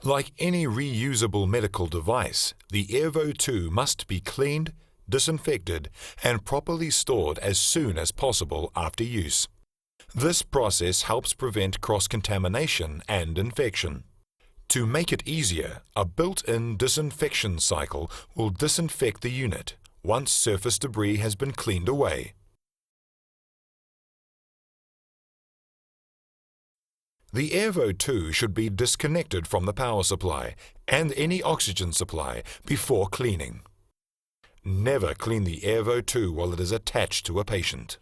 Like any reusable medical device, the AIRVO 2 must be cleaned, disinfected, and properly stored as soon as possible after use. This process helps prevent cross-contamination and infection. To make it easier, a built-in disinfection cycle will disinfect the unit once surface debris has been cleaned away. The AIRVO 2 should be disconnected from the power supply and any oxygen supply before cleaning. Never clean the AIRVO 2 while it is attached to a patient.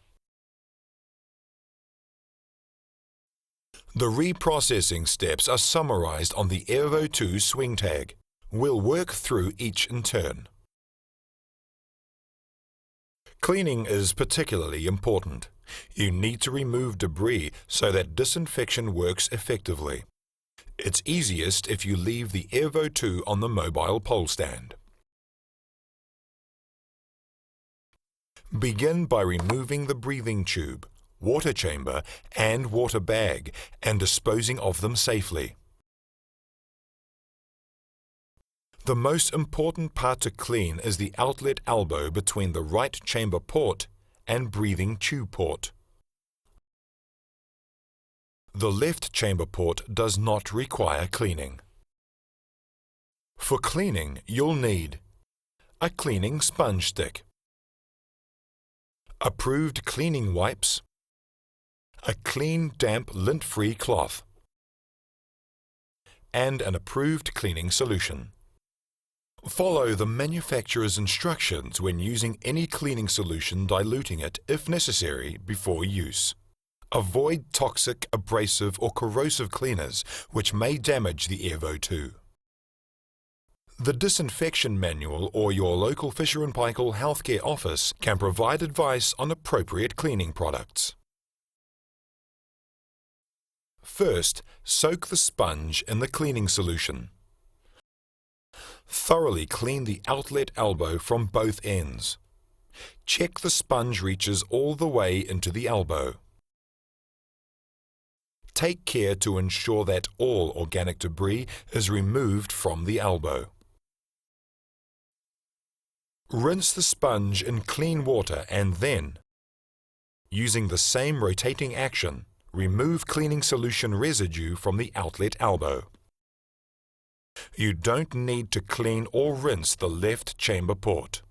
The reprocessing steps are summarized on the AIRVO 2 swing tag. We'll work through each in turn. Cleaning is particularly important. You need to remove debris so that disinfection works effectively. It's easiest if you leave the AIRVO 2 on the mobile pole stand. Begin by removing the breathing tube, water chamber, and water bag and disposing of them safely. The most important part to clean is the outlet elbow between the right chamber port and breathing tube port. The left chamber port does not require cleaning. For cleaning, you'll need a cleaning sponge stick, approved cleaning wipes, a clean, damp, lint-free cloth, and an approved cleaning solution. Follow the manufacturer's instructions when using any cleaning solution, diluting it, if necessary, before use. Avoid toxic, abrasive, or corrosive cleaners, which may damage the AIRVO 2. The disinfection manual or your local Fisher & Paykel healthcare office can provide advice on appropriate cleaning products. First, soak the sponge in the cleaning solution. Thoroughly clean the outlet elbow from both ends. Check the sponge reaches all the way into the elbow. Take care to ensure that all organic debris is removed from the elbow. Rinse the sponge in clean water and then, using the same rotating action, remove cleaning solution residue from the outlet elbow. You don't need to clean or rinse the left chamber port.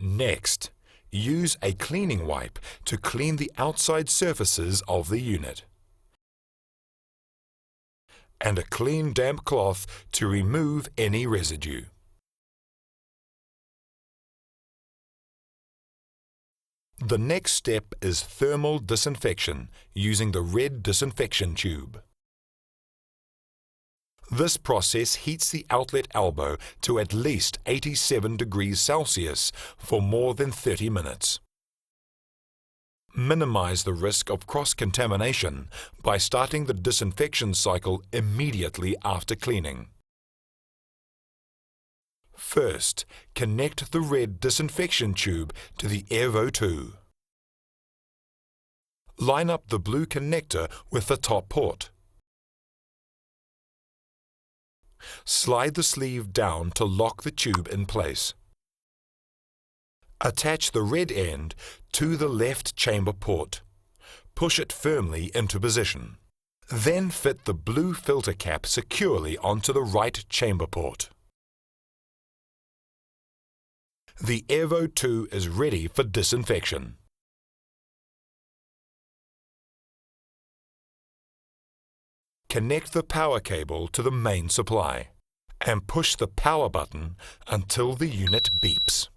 Next, use a cleaning wipe to clean the outside surfaces of the unit, and a clean damp cloth to remove any residue. The next step is thermal disinfection using the red disinfection tube. This process heats the outlet elbow to at least 87 degrees Celsius for more than 30 minutes. Minimize the risk of cross-contamination by starting the disinfection cycle immediately after cleaning. First, connect the red disinfection tube to the AIRVO 2. Line up the blue connector with the top port. Slide the sleeve down to lock the tube in place. Attach the red end to the left chamber port. Push it firmly into position. Then fit the blue filter cap securely onto the right chamber port. The AIRVO 2 is ready for disinfection. Connect the power cable to the main supply and push the power button until the unit beeps.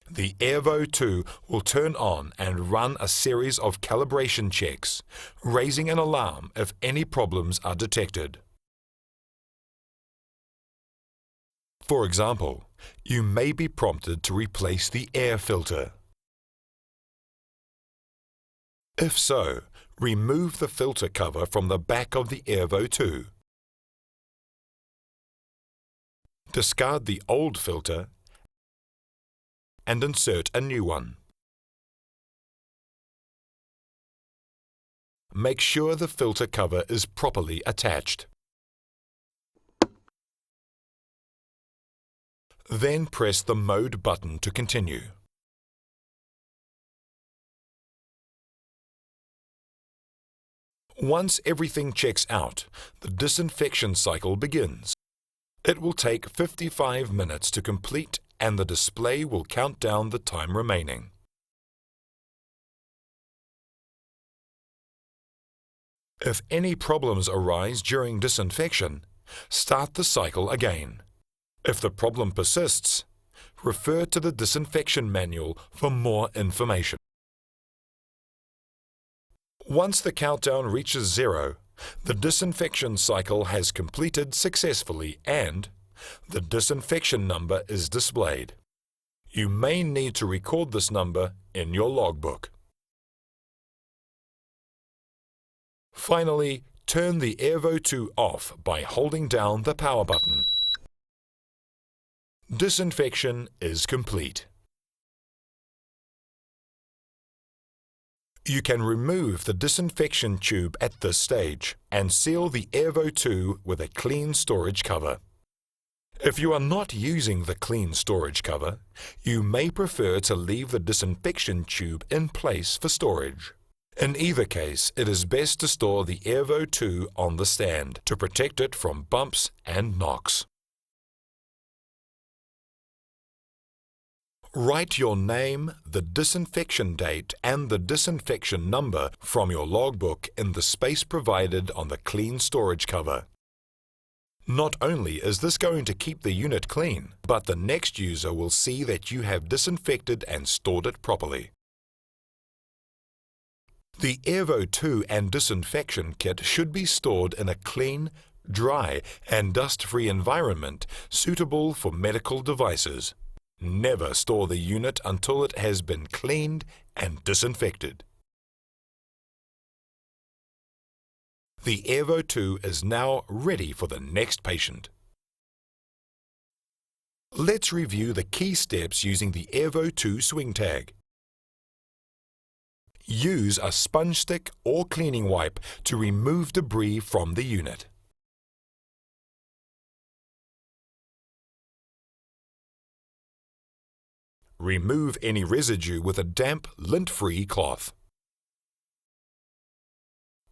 The AIRVO 2 will turn on and run a series of calibration checks, raising an alarm if any problems are detected. For example, you may be prompted to replace the air filter. If so, remove the filter cover from the back of the AIRVO 2. Discard the old filter and insert a new one. Make sure the filter cover is properly attached. Then press the Mode button to continue. Once everything checks out, the disinfection cycle begins. It will take 55 minutes to complete, and the display will count down the time remaining. If any problems arise during disinfection, start the cycle again. If the problem persists, refer to the disinfection manual for more information. Once the countdown reaches 0, the disinfection cycle has completed successfully and the disinfection number is displayed. You may need to record this number in your logbook. Finally, turn the AIRVO 2 off by holding down the power button. Disinfection is complete. You can remove the disinfection tube at this stage and seal the AIRVO 2 with a clean storage cover. If you are not using the clean storage cover, you may prefer to leave the disinfection tube in place for storage. In either case, it is best to store the AIRVO 2 on the stand to protect it from bumps and knocks. Write your name, the disinfection date, and the disinfection number from your logbook in the space provided on the clean storage cover. Not only is this going to keep the unit clean, but the next user will see that you have disinfected and stored it properly. The AIRVO 2 and disinfection kit should be stored in a clean, dry, and dust-free environment suitable for medical devices. Never store the unit until it has been cleaned and disinfected. The AIRVO 2 is now ready for the next patient. Let's review the key steps using the AIRVO 2 swing tag. Use a sponge stick or cleaning wipe to remove debris from the unit. Remove any residue with a damp, lint-free cloth.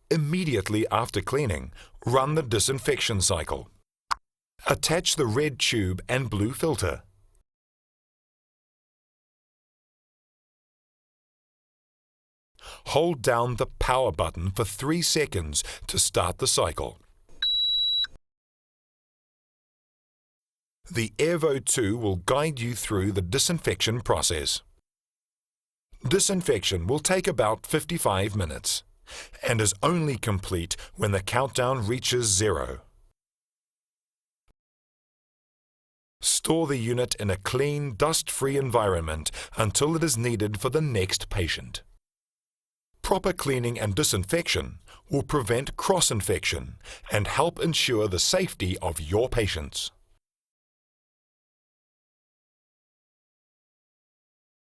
Immediately after cleaning, run the disinfection cycle. Attach the red tube and blue filter. Hold down the power button for 3 seconds to start the cycle. The AIRVO 2 will guide you through the disinfection process. Disinfection will take about 55 minutes and is only complete when the countdown reaches 0. Store the unit in a clean, dust-free environment until it is needed for the next patient. Proper cleaning and disinfection will prevent cross-infection and help ensure the safety of your patients.